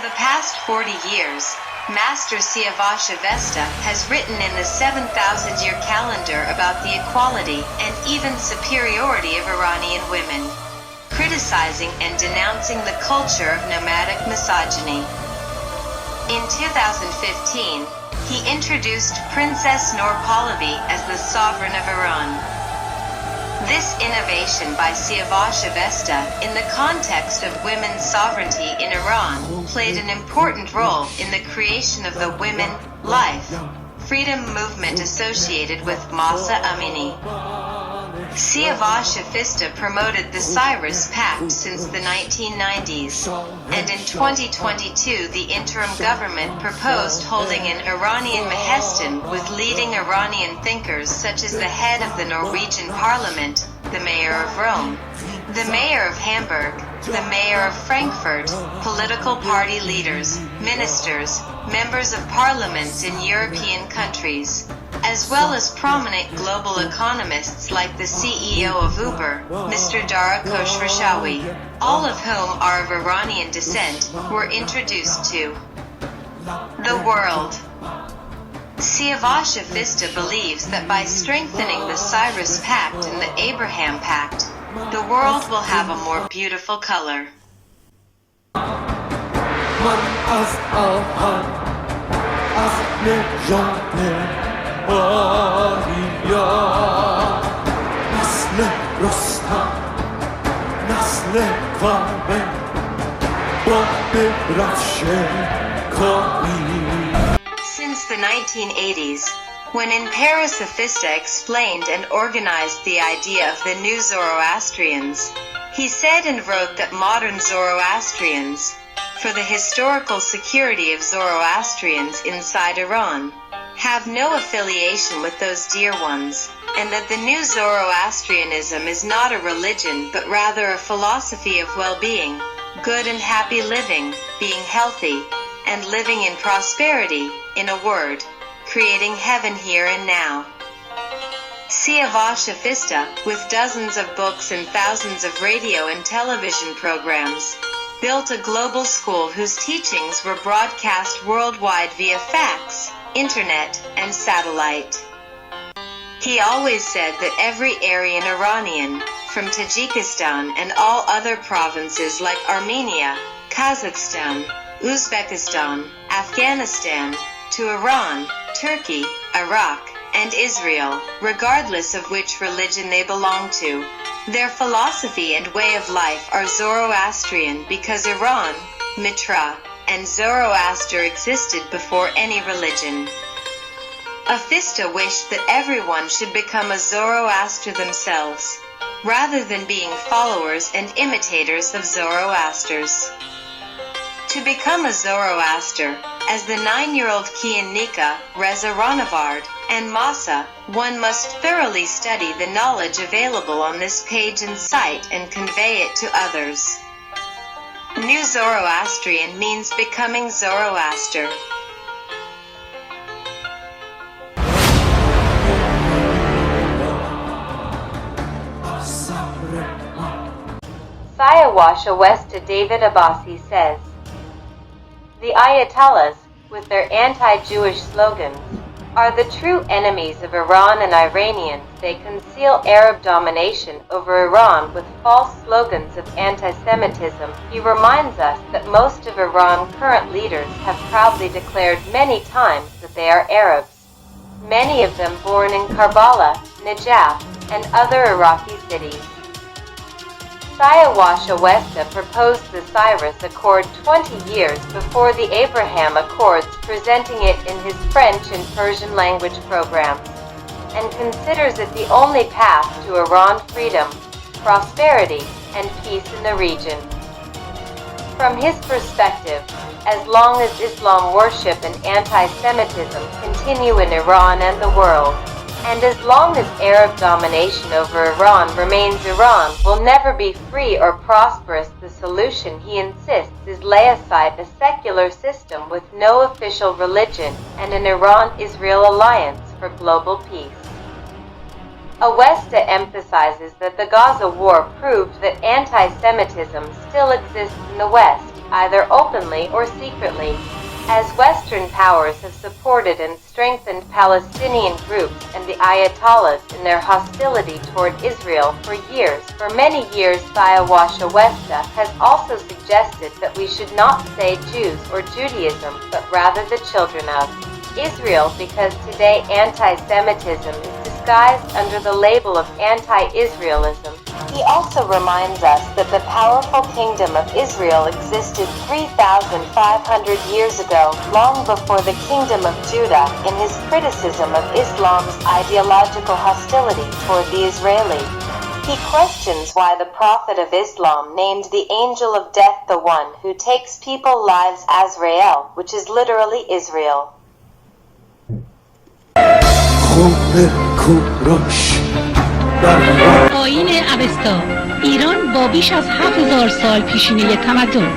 the past 40 years, Master Siyavash Avesta has written in the 7,000-year calendar about the equality and even superiority of Iranian women, criticizing and denouncing the culture of nomadic misogyny. In 2015, he introduced Princess Noor Pahlavi as the sovereign of Iran. This innovation by Siyavash Avesta in the context of women's sovereignty in Iran played an important role in the creation of the women, life, freedom movement associated with Mahsa Amini. Siyavash Avesta promoted the Cyrus Pact since the 1990s, and in 2022 the interim government proposed holding an Iranian Mahestan with leading Iranian thinkers such as the head of the Norwegian parliament, the mayor of Rome, the mayor of Hamburg, the mayor of Frankfurt, political party leaders, ministers, members of parliaments in European countries, as well as prominent global economists like the CEO of Uber, Mr. Dara Khosrowshahi, all of whom are of Iranian descent, were introduced to the world. Siyavash Avesta believes that by strengthening the Cyrus Pact and the Abraham Pact, the world will have a more beautiful color. Since the 1980s, when in Paris Avesta explained and organized the idea of the new Zoroastrians, he said and wrote that modern Zoroastrians, for the historical security of Zoroastrians inside Iran, have no affiliation with those dear ones, and that the new Zoroastrianism is not a religion but rather a philosophy of well-being, good and happy living, being healthy, and living in prosperity, in a word, creating heaven here and now. Siyavash Avesta, with dozens of books and thousands of radio and television programs, built a global school whose teachings were broadcast worldwide via fax, internet, and satellite. He always said that every Aryan Iranian, from Tajikistan and all other provinces like Armenia, Kazakhstan, Uzbekistan, Afghanistan, to Iran, Turkey, Iraq, and Israel, regardless of which religion they belong to, their philosophy and way of life are Zoroastrian because Iran, Mitra, and Zoroaster existed before any religion. Avesta wished that everyone should become a Zoroaster themselves, rather than being followers and imitators of Zoroasters. To become a Zoroaster, as the 9-year-old qu'en Nika, Reza Ranavard, and Mahsa, one must thoroughly study the knowledge available on this page and site and convey it to others. New Zoroastrian means becoming Zoroaster. Siyavash Awesta David Abbasi says, the Ayatollahs, with their anti-Jewish slogans, are the true enemies of Iran and Iranians. They conceal Arab domination over Iran with false slogans of anti-Semitism. He reminds us that most of Iran's current leaders have proudly declared many times that they are Arabs, many of them born in Karbala, Najaf, and other Iraqi cities. Siyavash Awesta proposed the Cyrus Accord 20 years before the Abraham Accords, presenting it in his French and Persian language programs, and considers it the only path to Iran freedom, prosperity, and peace in the region. From his perspective, as long as Islam worship and anti-Semitism continue in Iran and the world, and as long as Arab domination over Iran remains, Iran will never be free or prosperous. The solution, he insists, is lay aside a secular system with no official religion and an Iran-Israel alliance for global peace. Awesta emphasizes that the Gaza war proved that anti-Semitism still exists in the West, either openly or secretly. As Western powers have supported and strengthened Palestinian groups and the Ayatollahs in their hostility toward Israel for many years, Siyavash Awesta has also suggested that we should not say Jews or Judaism, but rather the children of Israel, because today anti-Semitism is disguised under the label of anti-Israelism. He also reminds us that the powerful kingdom of Israel existed 3,500 years ago, long before the kingdom of Judah, in his criticism of Islam's ideological hostility toward the Israeli. He questions why the Prophet of Islam named the angel of death the one who takes people's lives Azrael, which is literally Israel. کوروش آیین اوستا، ایران با بیش از 7000 سال پیشینه تمدن.